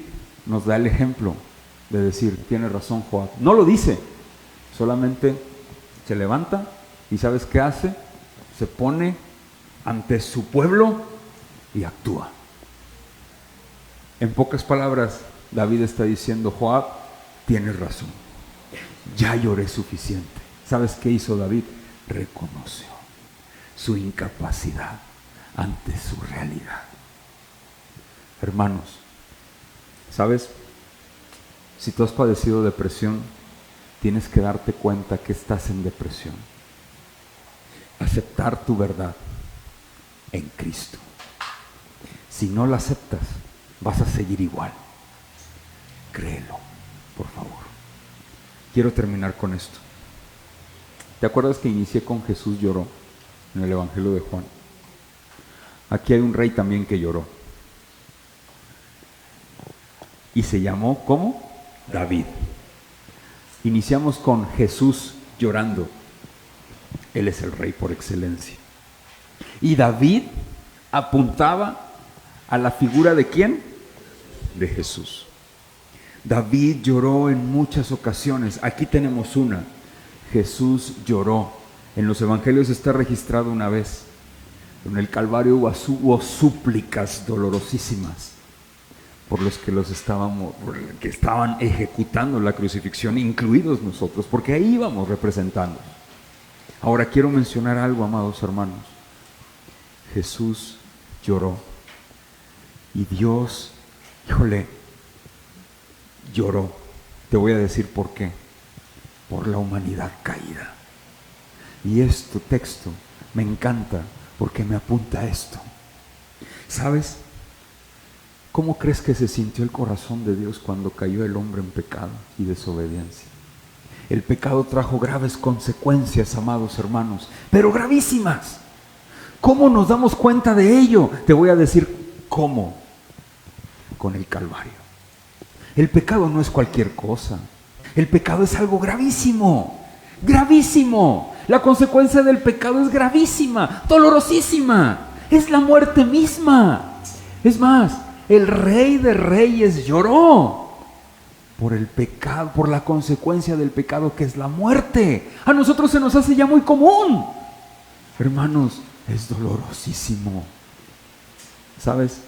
nos da el ejemplo de decir, tiene razón Joab. No lo dice, solamente se levanta y ¿sabes qué hace? Se pone ante su pueblo y actúa. En pocas palabras, David está diciendo, Joab, tienes razón. Ya lloré suficiente. ¿Sabes qué hizo David? Reconoció su incapacidad ante su realidad. Hermanos, ¿sabes? Si tú has padecido depresión, tienes que darte cuenta que estás en depresión. Aceptar tu verdad en Cristo. Si no la aceptas, vas a seguir igual. Créelo, por favor. Quiero terminar con esto. ¿Te acuerdas que inicié con Jesús lloró en el Evangelio de Juan? Aquí hay un rey también que lloró. Y se llamó, ¿cómo? David. Iniciamos con Jesús llorando. Él es el rey por excelencia. Y David apuntaba a la figura ¿de quién? De Jesús. David lloró en muchas ocasiones. Aquí tenemos una. Jesús lloró En los evangelios está registrado una vez, en el Calvario hubo súplicas dolorosísimas por los que que estaban ejecutando la crucifixión, incluidos nosotros, porque ahí íbamos representando. Ahora quiero mencionar algo, amados hermanos. Jesús lloró y Dios, híjole, lloró. Te voy a decir por qué. Por la humanidad caída. Y este texto me encanta porque me apunta a esto. ¿Sabes? ¿Cómo crees que se sintió el corazón de Dios cuando cayó el hombre en pecado y desobediencia? El pecado trajo graves consecuencias, amados hermanos, pero gravísimas. ¿Cómo nos damos cuenta de ello? Te voy a decir cómo. Con el Calvario. El pecado no es cualquier cosa. El pecado es algo gravísimo. Gravísimo. La consecuencia del pecado es gravísima, dolorosísima. Es la muerte misma. Es más, el Rey de Reyes lloró por el pecado, por la consecuencia del pecado, que es la muerte. A nosotros se nos hace ya muy común. Hermanos, es dolorosísimo. ¿Sabes?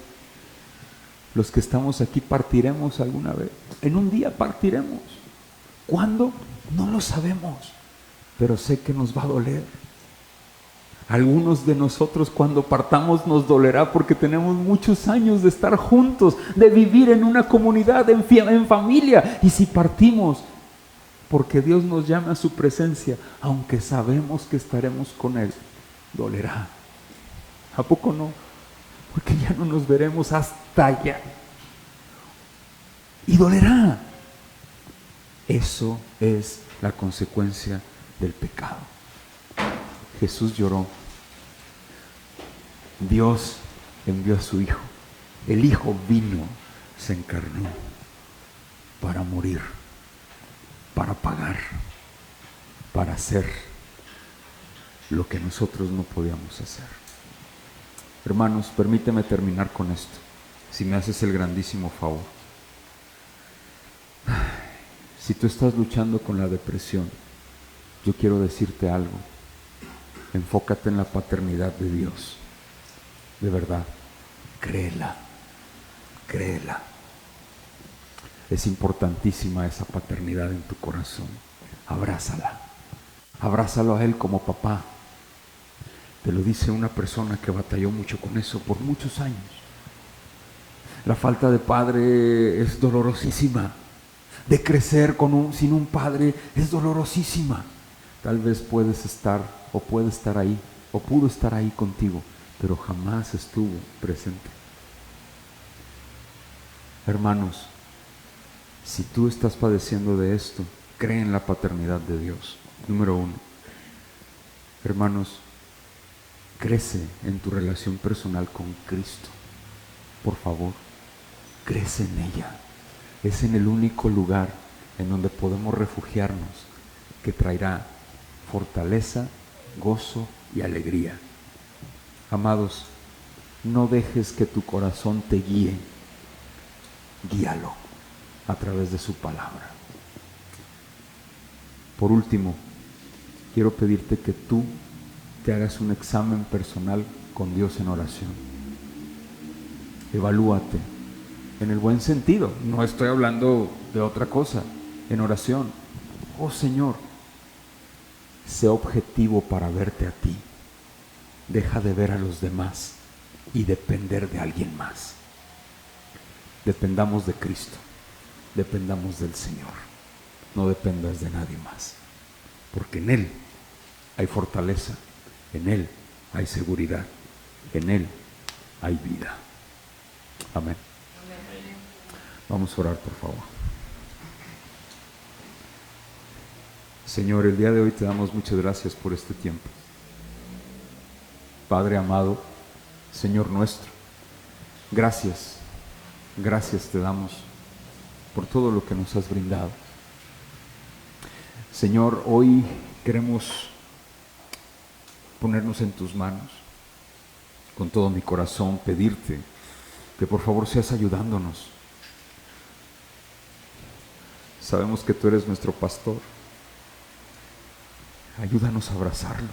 Los que estamos aquí partiremos alguna vez. En un día partiremos. ¿Cuándo? No lo sabemos. Pero sé que nos va a doler. Algunos de nosotros cuando partamos nos dolerá porque tenemos muchos años de estar juntos, de vivir en una comunidad, en familia. Y si partimos, porque Dios nos llama a su presencia, aunque sabemos que estaremos con Él, dolerá. ¿A poco no? Porque ya no nos veremos hasta allá. Y dolerá. Eso es la consecuencia del pecado. Jesús lloró. Dios envió a su Hijo. El Hijo vino, se encarnó para morir, para pagar, para hacer lo que nosotros no podíamos hacer. Hermanos, permíteme terminar con esto, si me haces el grandísimo favor. Si tú estás luchando con la depresión, yo quiero decirte algo. Enfócate en la paternidad de Dios. De verdad, créela, créela. Es importantísima esa paternidad en tu corazón. Abrázala. Abrázalo a Él como papá. Te lo dice una persona que batalló mucho con eso por muchos años. La falta de padre es dolorosísima. De crecer sin un padre es dolorosísima. Tal vez puedes estar o puede estar ahí o pudo estar ahí contigo, pero jamás estuvo presente. Hermanos, si tú estás padeciendo de esto, cree en la paternidad de Dios. Número 1. Hermanos, crece en tu relación personal con Cristo. Por favor, crece en ella. Es en el único lugar en donde podemos refugiarnos, que traerá fortaleza, gozo y alegría. Amados, no dejes que tu corazón te guíe. Guíalo a través de su palabra. Por último, quiero pedirte que tú te hagas un examen personal con Dios en oración. Evalúate en el buen sentido. No estoy hablando de otra cosa. En oración. Oh Señor, sé objetivo para verte a ti. Deja de ver a los demás y depender de alguien más. Dependamos de Cristo. Dependamos del Señor. No dependas de nadie más. Porque en Él hay fortaleza. En Él hay seguridad. En Él hay vida. Amén. Vamos a orar, por favor. Señor, el día de hoy te damos muchas gracias por este tiempo. Padre amado, Señor nuestro, gracias, gracias te damos por todo lo que nos has brindado. Señor, hoy queremos ponernos en tus manos, con todo mi corazón, pedirte que por favor seas ayudándonos. Sabemos que tú eres nuestro pastor. Ayúdanos a abrazarlo.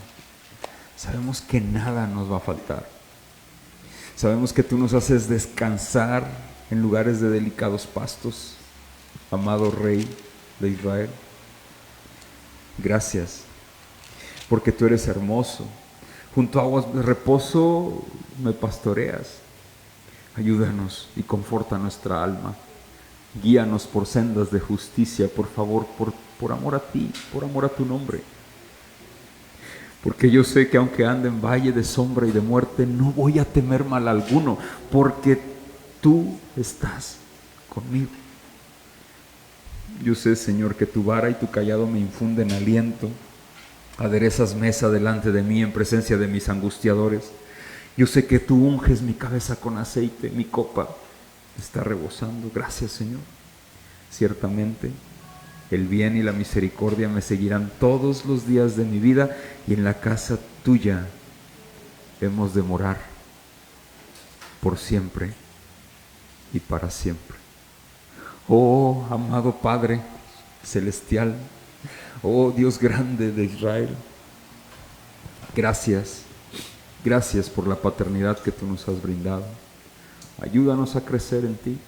Sabemos que nada nos va a faltar. Sabemos que tú nos haces descansar en lugares de delicados pastos, amado Rey de Israel. Gracias, porque tú eres hermoso. Junto a aguas de reposo me pastoreas. Ayúdanos y conforta nuestra alma. Guíanos por sendas de justicia, por favor, por amor a ti, por amor a tu nombre. Porque yo sé que aunque ande en valle de sombra y de muerte, no voy a temer mal alguno, porque tú estás conmigo. Yo sé, Señor, que tu vara y tu cayado me infunden aliento. Aderezas mesa delante de mí en presencia de mis angustiadores. Yo sé que tú unges mi cabeza con aceite, mi copa está rebosando. Gracias, Señor. Ciertamente, el bien y la misericordia me seguirán todos los días de mi vida, y en la casa tuya hemos de morar por siempre y para siempre. Oh, amado Padre celestial, oh Dios grande de Israel, gracias por la paternidad que tú nos has brindado. Ayúdanos a crecer en ti,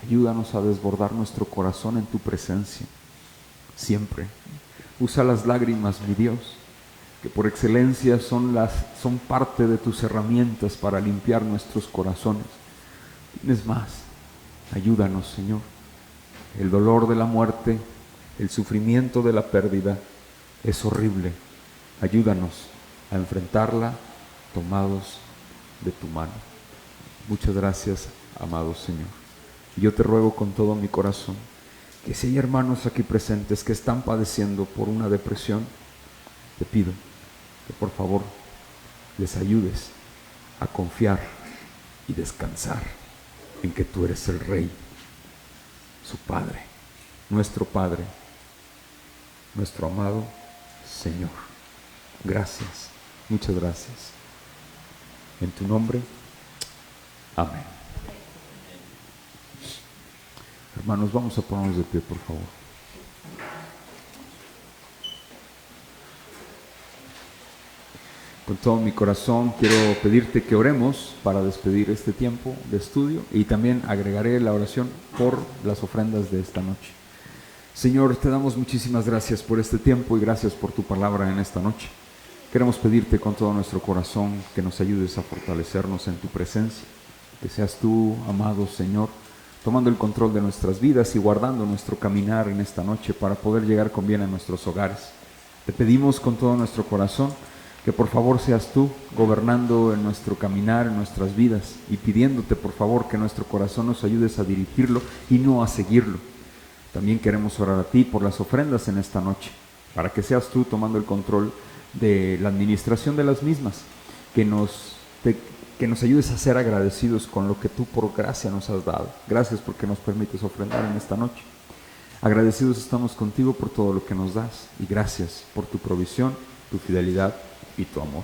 ayúdanos a desbordar nuestro corazón en tu presencia. Siempre. Usa las lágrimas, mi Dios, que por excelencia son parte de tus herramientas para limpiar nuestros corazones. Tienes más. Ayúdanos, Señor. El dolor de la muerte, el sufrimiento de la pérdida es horrible. Ayúdanos a enfrentarla tomados de tu mano. Muchas gracias, amado Señor. Y yo te ruego con todo mi corazón que si hay hermanos aquí presentes que están padeciendo por una depresión, te pido que por favor les ayudes a confiar y descansar en que tú eres el Rey, su Padre, nuestro amado Señor. Gracias, muchas gracias. En tu nombre, amén. Hermanos, vamos a ponernos de pie, por favor. Con todo mi corazón quiero pedirte que oremos para despedir este tiempo de estudio, y también agregaré la oración por las ofrendas de esta noche. Señor, te damos muchísimas gracias por este tiempo y gracias por tu palabra en esta noche. Queremos pedirte con todo nuestro corazón que nos ayudes a fortalecernos en tu presencia, que seas tú, amado Señor, tomando el control de nuestras vidas y guardando nuestro caminar en esta noche para poder llegar con bien a nuestros hogares. Te pedimos con todo nuestro corazón que por favor seas tú gobernando en nuestro caminar, en nuestras vidas, y pidiéndote por favor que nuestro corazón nos ayudes a dirigirlo y no a seguirlo. También queremos orar a ti por las ofrendas en esta noche, para que seas tú tomando el control de la administración de las mismas, que nos ayudes a ser agradecidos con lo que tú por gracia nos has dado. Gracias porque nos permites ofrendar en esta noche. Agradecidos estamos contigo por todo lo que nos das, y gracias por tu provisión, tu fidelidad y tu amor.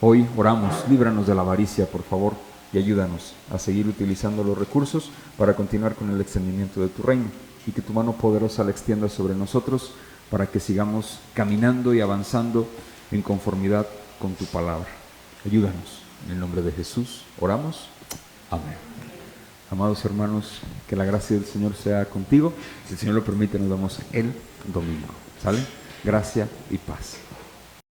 Hoy oramos, líbranos de la avaricia, por favor, y ayúdanos a seguir utilizando los recursos para continuar con el extendimiento de tu reino, y que tu mano poderosa la extienda sobre nosotros para que sigamos caminando y avanzando en conformidad con tu palabra. Ayúdanos. En el nombre de Jesús oramos. Amén. Amados hermanos, que la gracia del Señor sea contigo. Si el Señor lo permite, nos vemos el domingo. ¿Sale? Gracia y paz.